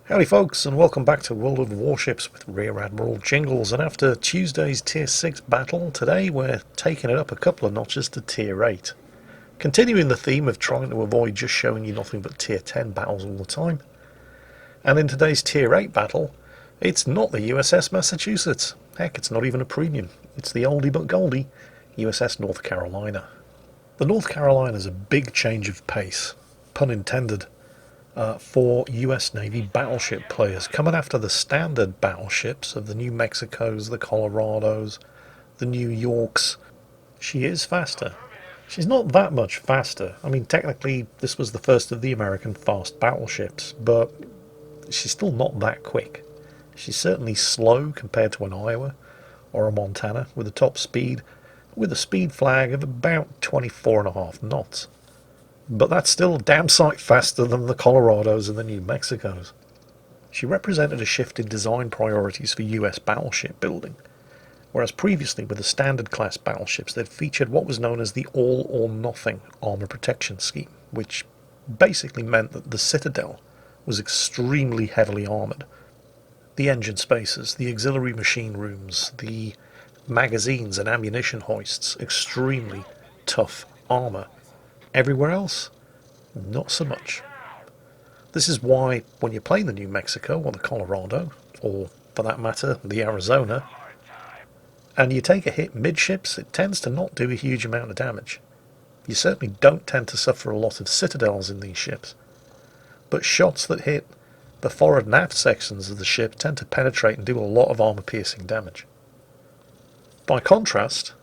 Howdy folks, and welcome back to World of Warships with Rear Admiral Jingles. And after Tuesday's Tier 6 battle, today we're taking it up a couple of notches to Tier 8. Continuing the theme of trying to avoid just showing you nothing but Tier 10 battles all the time. And in today's Tier 8 battle, it's not the USS Massachusetts. Heck, it's not even a premium. It's the oldie but goldie USS North Carolina. The North Carolina is a big change of pace, pun intended, for US Navy battleship players, coming after the standard battleships of the New Mexicos, the Colorados, the New Yorks. She is faster. She's not that much faster. I mean, technically, this was the first of the American fast battleships, but she's still not that quick. She's certainly slow compared to an Iowa or a Montana, with a top speed, with a speed flag of about 24.5 knots. But that's still a damn sight faster than the Colorados and the New Mexicos. She represented a shift in design priorities for US battleship building, whereas previously with the standard class battleships they'd featured what was known as the all or nothing armour protection scheme, which basically meant that the Citadel was extremely heavily armoured. The engine spaces, the auxiliary machine rooms, the magazines and ammunition hoists, extremely tough armour. Everywhere else, not so much. This is why when you play the New Mexico or the Colorado, or for that matter the Arizona, and you take a hit midships, it tends to not do a huge amount of damage. You certainly don't tend to suffer a lot of citadels in these ships, but shots that hit the forward and aft sections of the ship tend to penetrate and do a lot of armour-piercing damage. By contrast,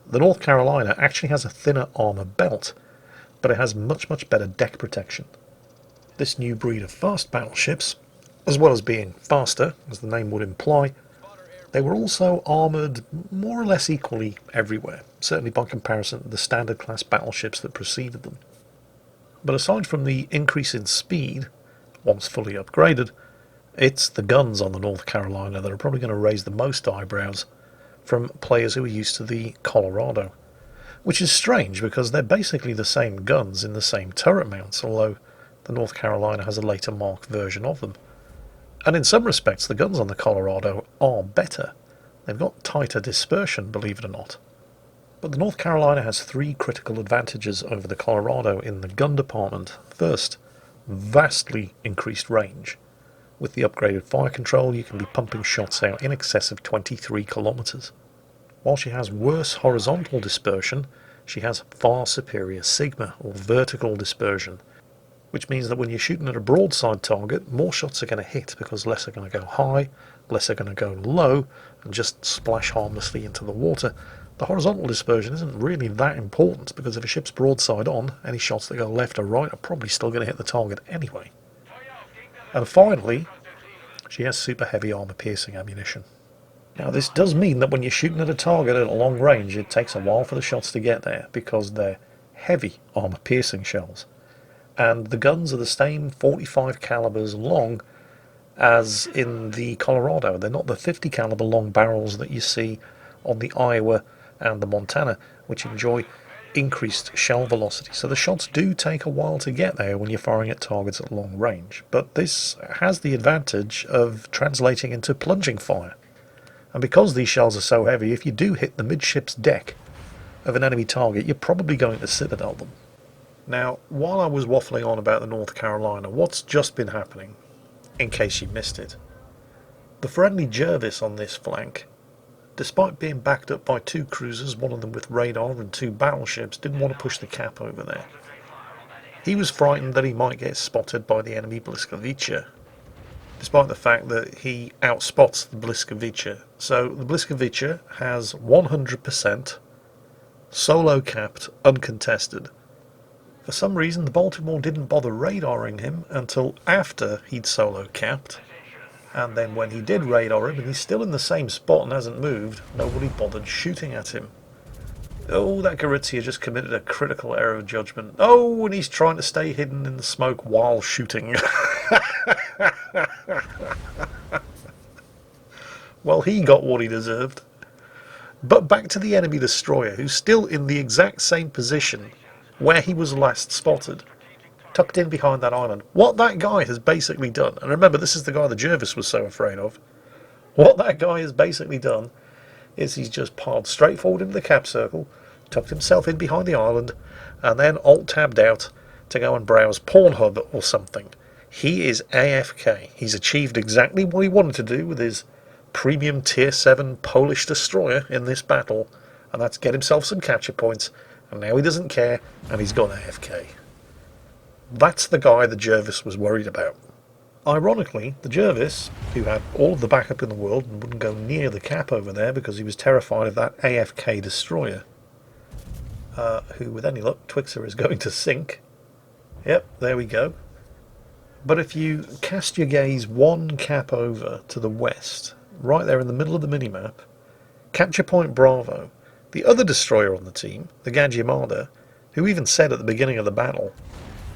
the North Carolina actually has a thinner armour belt, but it has much better deck protection. This new breed of fast battleships, as well as being faster, as the name would imply, they were also armoured more or less equally everywhere, certainly by comparison to the standard class battleships that preceded them. But aside from the increase in speed, once fully upgraded, it's the guns on the North Carolina that are probably going to raise the most eyebrows from players who are used to the Colorado. Which is strange because they're basically the same guns in the same turret mounts, although the North Carolina has a later Mark version of them. And in some respects the guns on the Colorado are better. They've got tighter dispersion, believe it or not. But the North Carolina has three critical advantages over the Colorado in the gun department. First, vastly increased range. With the upgraded fire control you can be pumping shots out in excess of 23 kilometers. While she has worse horizontal dispersion, she has far superior sigma, or vertical dispersion, which means that when you're shooting at a broadside target, more shots are going to hit because less are going to go high, less are going to go low, and just splash harmlessly into the water. The horizontal dispersion isn't really that important because if a ship's broadside on, any shots that go left or right are probably still going to hit the target anyway. And finally, she has super heavy armour-piercing ammunition. Now this does mean that when you're shooting at a target at a long range it takes a while for the shots to get there because they're heavy armour-piercing shells. And the guns are the same 45 calibers long as in the Colorado. They're not the 50 caliber long barrels that you see on the Iowa and the Montana, which enjoy increased shell velocity. So the shots do take a while to get there when you're firing at targets at long range. But this has the advantage of translating into plunging fire. And because these shells are so heavy, if you do hit the midship's deck of an enemy target, you're probably going to citadel them. Now, while I was waffling on about the North Carolina, what's just been happening, in case you missed it? The friendly Jervis on this flank, despite being backed up by two cruisers, one of them with radar and two battleships, didn't want to push the cap over there. He was frightened that he might get spotted by the enemy Bliskovitcher, despite the fact that he outspots the Bliskovitcher. So the Bliskovitcher has 100% solo capped, uncontested. For some reason the Baltimore didn't bother radaring him until after he'd solo capped, and then when he did radar him and he's still in the same spot and hasn't moved, nobody bothered shooting at him. Oh, that Gorizia just committed a critical error of judgment. Oh, and he's trying to stay hidden in the smoke while shooting. Well, he got what he deserved. But back to the enemy destroyer, who's still in the exact same position where he was last spotted. tucked in behind that island. What that guy has basically done, and remember this is the guy that Jervis was so afraid of, what that guy has basically done is he's just piled straight forward into the cap circle, tucked himself in behind the island, and then alt-tabbed out to go and browse Pornhub or something. He is AFK. He's achieved exactly what he wanted to do with his premium tier 7 Polish destroyer in this battle, and that's get himself some capture points, and now he doesn't care, and he's gone AFK. That's the guy the Jervis was worried about. Ironically, the Jervis, who had all of the backup in the world and wouldn't go near the cap over there because he was terrified of that AFK destroyer, who with any luck Twixxer is going to sink. Yep, there we go. But if you cast your gaze one cap over to the west, right there in the middle of the minimap, Capture Point Bravo, the other destroyer on the team, the Gajimada, who even said at the beginning of the battle,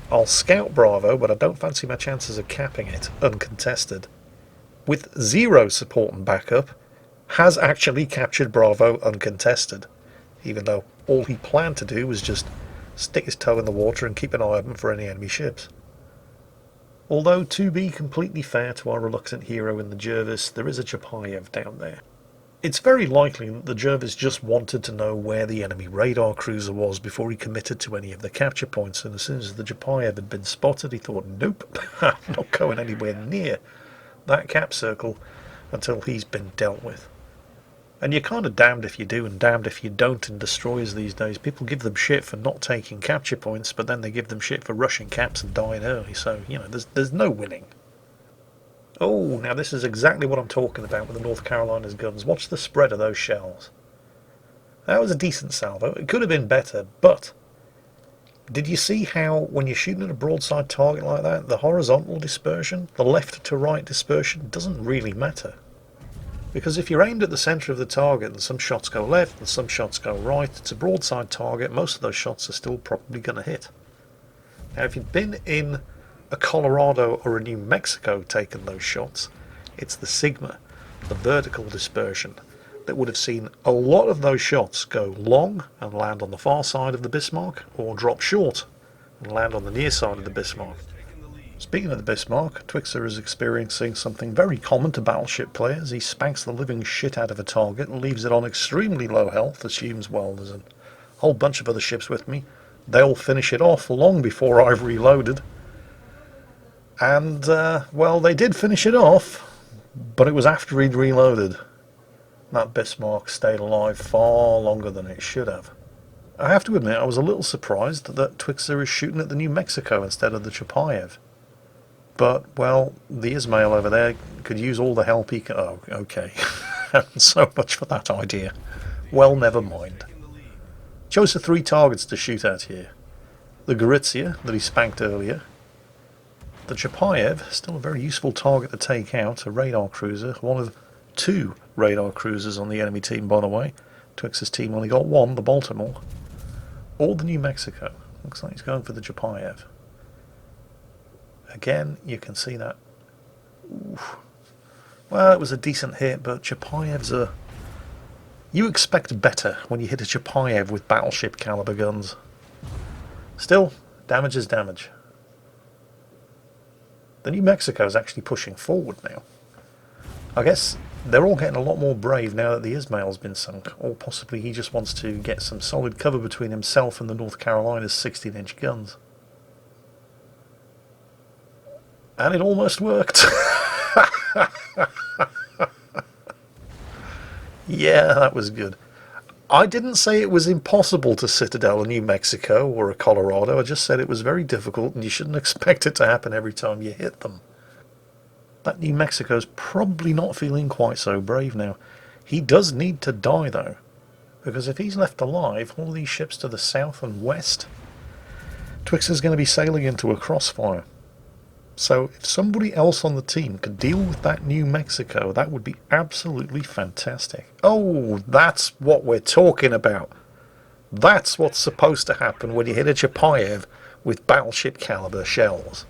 I'll scout Bravo, but I don't fancy my chances of capping it uncontested, with zero support and backup, has actually captured Bravo uncontested, even though all he planned to do was just stick his toe in the water and keep an eye open for any enemy ships. Although, to be completely fair to our reluctant hero in the Jervis, there is a Chapayev down there. It's very likely that the Jervis just wanted to know where the enemy radar cruiser was before he committed to any of the capture points, and as soon as the Chapayev had been spotted, he thought, nope, I'm not going anywhere near that cap circle until he's been dealt with. And you're kind of damned if you do and damned if you don't in destroyers these days. People give them shit for not taking capture points, but then they give them shit for rushing caps and dying early, so, you know, there's no winning. Oh, now this is exactly what I'm talking about with the North Carolina's guns. Watch the spread of those shells. That was a decent salvo. It could have been better, but did you see how when you're shooting at a broadside target like that, the horizontal dispersion, the left to right dispersion, doesn't really matter? Because if you're aimed at the centre of the target and some shots go left and some shots go right, it's a broadside target, most of those shots are still probably going to hit. Now if you've been in a Colorado or a New Mexico taking those shots, it's the sigma, the vertical dispersion, that would have seen a lot of those shots go long and land on the far side of the Bismarck, or drop short and land on the near side of the Bismarck. Speaking of the Bismarck, Twixxer is experiencing something very common to battleship players. He spanks the living shit out of a target and leaves it on extremely low health, assumes, well, there's a whole bunch of other ships with me, they'll finish it off long before I've reloaded. And, well, they did finish it off, but it was after he'd reloaded. That Bismarck stayed alive far longer than it should have. I have to admit, I was a little surprised that Twixxer is shooting at the New Mexico instead of the Chapayev. But, well, the Ismail over there could use all the help he can... Oh, okay. So much for that idea. Well, never mind. Chose the 3 targets to shoot at here. The Gorizia that he spanked earlier. The Chapayev, still a very useful target to take out, a radar cruiser, one of 2 radar cruisers on the enemy team, by the way. Twixxer's team only got 1, the Baltimore. Or the New Mexico. Looks like he's going for the Chapayev. Again, you can see that. Oof. Well, it was a decent hit, but Chapayevs are... You expect better when you hit a Chapayev with battleship caliber guns. Still, damage is damage. The New Mexico is actually pushing forward now. I guess they're all getting a lot more brave now that the Ismail's been sunk, or possibly he just wants to get some solid cover between himself and the North Carolina's 16-inch guns. And it almost worked. Yeah, that was good. I didn't say it was impossible to citadel a New Mexico or a Colorado. I just said it was very difficult and you shouldn't expect it to happen every time you hit them. That New Mexico's probably not feeling quite so brave now. He does need to die though, because if he's left alive, all these ships to the south and west, Twixxer's going to be sailing into a crossfire. So if somebody else on the team could deal with that New Mexico, that would be absolutely fantastic. Oh, that's what we're talking about. That's what's supposed to happen when you hit a Chapayev with battleship caliber shells.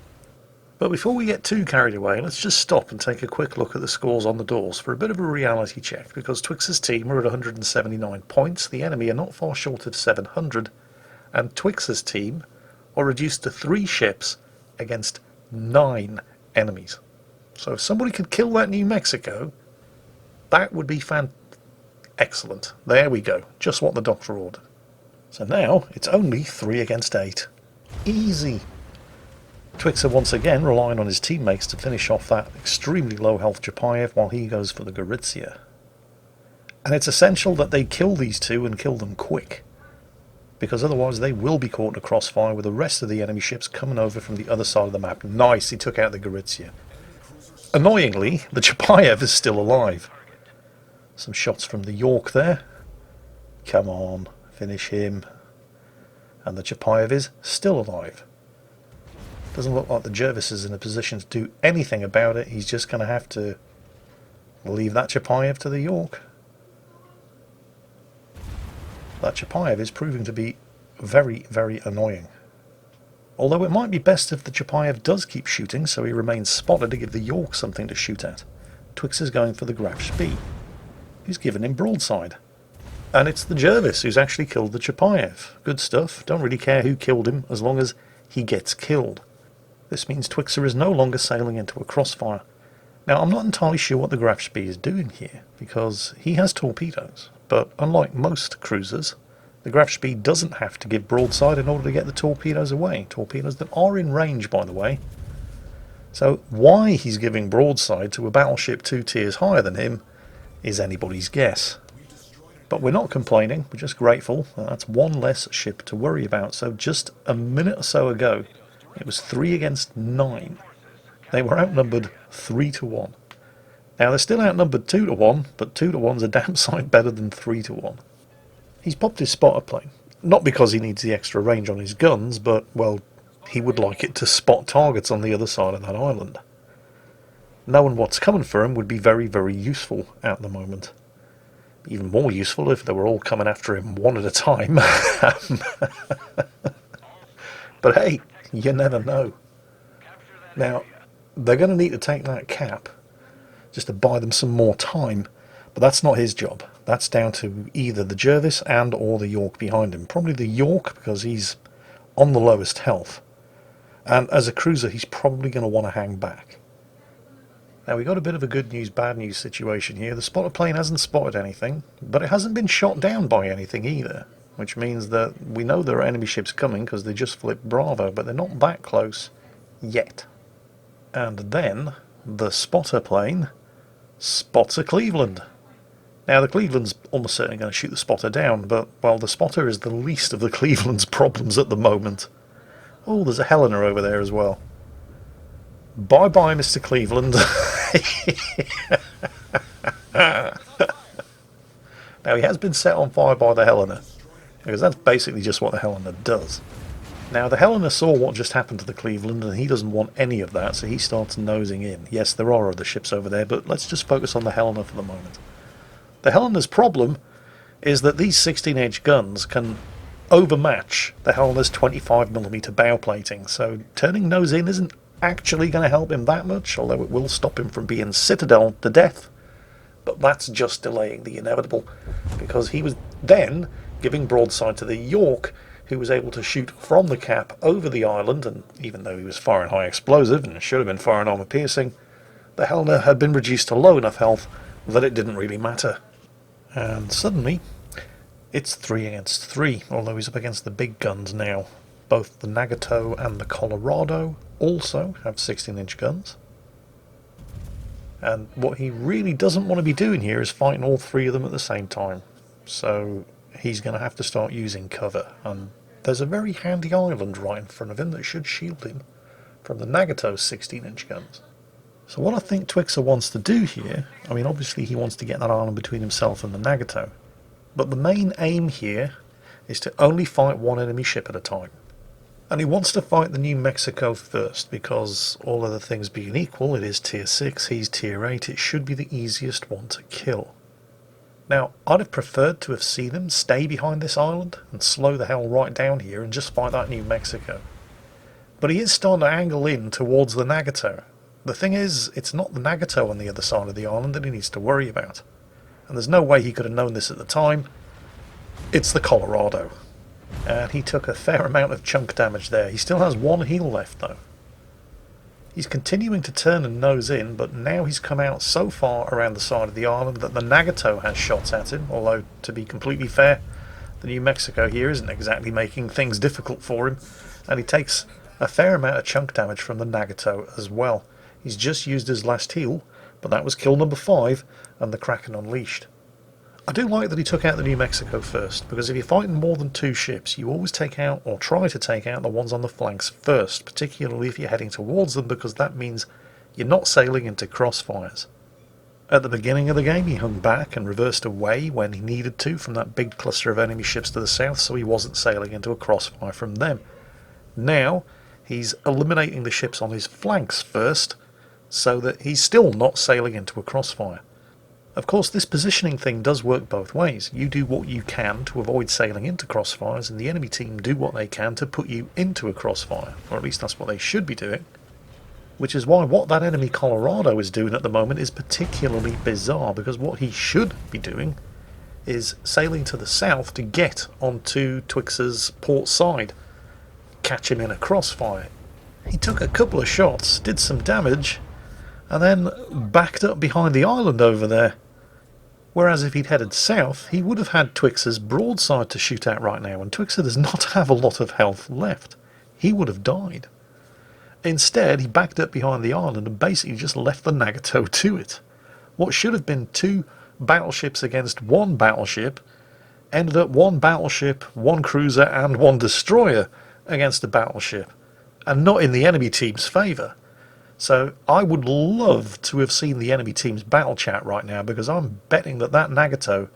But before we get too carried away, let's just stop and take a quick look at the scores on the doors for a bit of a reality check, because Twixxer's team are at 179 points, the enemy are not far short of 700, and Twixxer's team are reduced to 3 ships against 9 enemies. So if somebody could kill that New Mexico, that would be excellent. There we go. Just what the doctor ordered. So now it's only 3 against 8. Easy. Twixxer once again relying on his teammates to finish off that extremely low health Chapayev while he goes for the Gorizia. And it's essential that they kill these two and kill them quick, because otherwise they will be caught in a crossfire with the rest of the enemy ships coming over from the other side of the map. Nice, he took out the Gorizia. Annoyingly, the Chapayev is still alive. Some shots from the York there. Come on, finish him. And the Chapayev is still alive. Doesn't look like the Jervis is in a position to do anything about it. He's just going to have to leave that Chapayev to the York. That Chapayev is proving to be very, very annoying. Although it might be best if the Chapayev does keep shooting, so he remains spotted to give the York something to shoot at. Twixxer's going for the Graf Spee, who's given him broadside. And it's the Jervis who's actually killed the Chapayev. Good stuff. Don't really care who killed him, as long as he gets killed. This means Twixxer is no longer sailing into a crossfire. Now, I'm not entirely sure what the Graf Spee is doing here, because he has torpedoes. But unlike most cruisers, the Graf Spee doesn't have to give broadside in order to get the torpedoes away. Torpedoes that are in range, by the way. So why he's giving broadside to a battleship 2 tiers higher than him is anybody's guess. But we're not complaining, we're just grateful that that's one less ship to worry about. So just a minute or so ago, it was 3 against 9. They were outnumbered 3 to 1. Now they're still outnumbered 2 to 1, but 2 to 1's a damn sight better than 3 to 1. He's popped his spotter plane. Not because he needs the extra range on his guns, but, well, he would like it to spot targets on the other side of that island. Knowing what's coming for him would be very, very useful at the moment. Even more useful if they were all coming after him one at a time. But hey, you never know. Now, they're going to need to take that cap just to buy them some more time, but that's not his job. That's down to either the Jervis and or the York behind him. Probably the York, because he's on the lowest health. And as a cruiser, he's probably going to want to hang back. Now, we got a bit of a good news, bad news situation here. The spotter plane hasn't spotted anything, but it hasn't been shot down by anything either, which means that we know there are enemy ships coming because they just flipped Bravo, but they're not that close yet. And then the spotter plane spots a Cleveland. Now, the Cleveland's almost certainly going to shoot the spotter down, but, well, the spotter is the least of the Cleveland's problems at the moment. Oh, there's a Helena over there as well. Bye-bye, Mr. Cleveland. Now, he has been set on fire by the Helena, because that's basically just what the Helena does. Now, the Helena saw what just happened to the Cleveland, and he doesn't want any of that, so he starts nosing in. Yes, there are other ships over there, but let's just focus on the Helena for the moment. The Helena's problem is that these 16-inch guns can overmatch the Helena's 25mm bow plating, so turning nose in isn't actually going to help him that much, although it will stop him from being citadel to death. But that's just delaying the inevitable, because he was then giving broadside to the York, who was able to shoot from the cap over the island, and even though he was firing high explosive and should have been firing armor piercing, the Helena had been reduced to low enough health that it didn't really matter. And suddenly, it's 3 against 3, although he's up against the big guns now. Both the Nagato and the Colorado also have 16-inch guns. And what he really doesn't want to be doing here is fighting all 3 of them at the same time. So he's going to have to start using cover. And there's a very handy island right in front of him that should shield him from the Nagato's 16-inch guns. So what I think Twixxer wants to do here, I mean, obviously he wants to get that island between himself and the Nagato. But the main aim here is to only fight one enemy ship at a time. And he wants to fight the New Mexico first, because all other things being equal, it is tier 6, he's tier 8, it should be the easiest one to kill. Now, I'd have preferred to have seen him stay behind this island and slow the hell right down here and just fight that New Mexico. But he is starting to angle in towards the Nagato. The thing is, it's not the Nagato on the other side of the island that he needs to worry about. And there's no way he could have known this at the time. It's the Colorado. And he took a fair amount of chunk damage there. He still has one heal left though. He's continuing to turn and nose in, but now he's come out so far around the side of the island that the Nagato has shots at him, although, to be completely fair, the New Mexico here isn't exactly making things difficult for him, and he takes a fair amount of chunk damage from the Nagato as well. He's just used his last heal, but that was kill number 5, and the Kraken unleashed. I do like that he took out the New Mexico first, because if you're fighting more than 2 ships, you always take out, or try to take out, the ones on the flanks first, particularly if you're heading towards them, because that means you're not sailing into crossfires. At the beginning of the game, he hung back and reversed away when he needed to from that big cluster of enemy ships to the south, so he wasn't sailing into a crossfire from them. Now, he's eliminating the ships on his flanks first, so that he's still not sailing into a crossfire. Of course, this positioning thing does work both ways. You do what you can to avoid sailing into crossfires, and the enemy team do what they can to put you into a crossfire, or at least that's what they should be doing. Which is why what that enemy Colorado is doing at the moment is particularly bizarre, because what he should be doing is sailing to the south to get onto Twixxer's port side, catch him in a crossfire. He took a couple of shots, did some damage, and then backed up behind the island over there. Whereas if he'd headed south, he would have had Twixxer's broadside to shoot at right now, and Twixxer does not have a lot of health left. He would have died. Instead, he backed up behind the island and basically just left the Nagato to it. What should have been 2 battleships against 1 battleship ended up 1 battleship, 1 cruiser and 1 destroyer against a battleship, and not in the enemy team's favour. So I would love to have seen the enemy team's battle chat right now, because I'm betting that that Nagato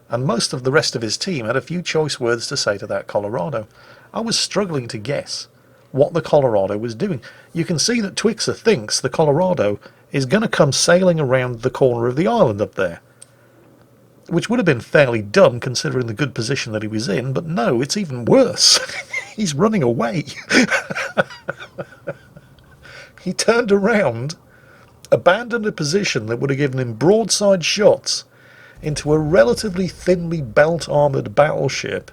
and most of the rest of his team had a few choice words to say to that Colorado. I was struggling to guess what the Colorado was doing. You can see that Twixxer thinks the Colorado is going to come sailing around the corner of the island up there, which would have been fairly dumb considering the good position that he was in, but no, it's even worse. He's running away. He turned around, abandoned a position that would have given him broadside shots into a relatively thinly belt-armoured battleship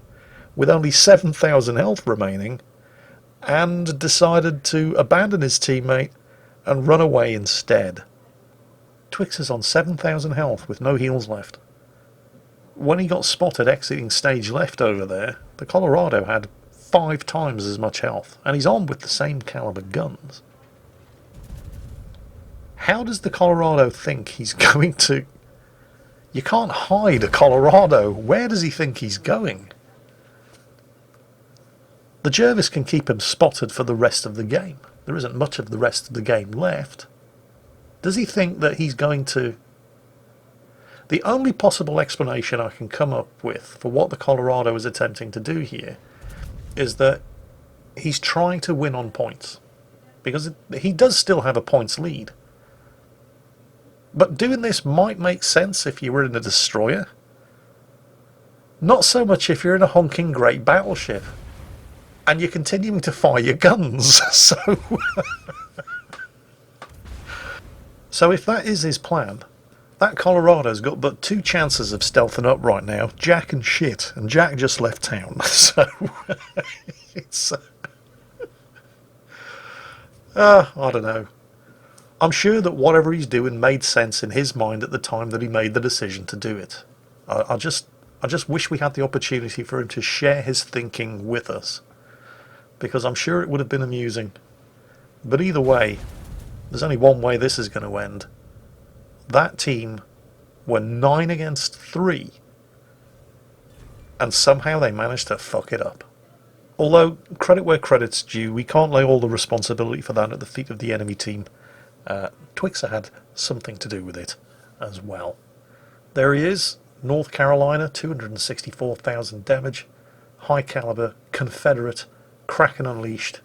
with only 7,000 health remaining, and decided to abandon his teammate and run away instead. Twixxer's on 7,000 health with no heals left. When he got spotted exiting stage left over there, the Colorado had 5 times as much health, and he's on with the same caliber guns. How does the Colorado think he's going to... You can't hide a Colorado. Where does he think he's going? The Jervis can keep him spotted for the rest of the game. There isn't much of the rest of the game left. Does he think that he's going to... The only possible explanation I can come up with for what the Colorado is attempting to do here is that he's trying to win on points. Because he does still have a points lead. But doing this might make sense if you were in a destroyer. Not so much if you're in a honking great battleship and you're continuing to fire your guns. So if that is his plan, that Colorado's got but 2 chances of stealthing up right now, Jack and shit, and Jack just left town. So it's I don't know. I'm sure that whatever he's doing made sense in his mind at the time that he made the decision to do it. I just wish we had the opportunity for him to share his thinking with us, because I'm sure it would have been amusing. But either way, there's only one way this is going to end. That team were 9 against 3, and somehow they managed to fuck it up. Although, credit where credit's due, we can't lay all the responsibility for that at the feet of the enemy team. Twixxer had something to do with it as well. There he is, North Carolina, 264,000 damage, high caliber, Confederate, Kraken unleashed,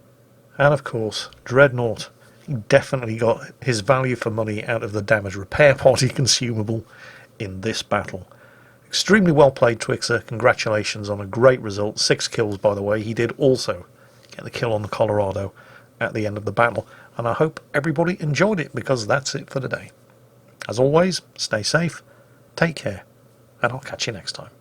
and of course, Dreadnought. He definitely got his value for money out of the damage repair party consumable in this battle. Extremely well played, Twixxer. Congratulations on a great result. 6 kills, by the way. He did also get the kill on the Colorado at the end of the battle, and I hope everybody enjoyed it, because that's it for today. As always, stay safe, take care, and I'll catch you next time.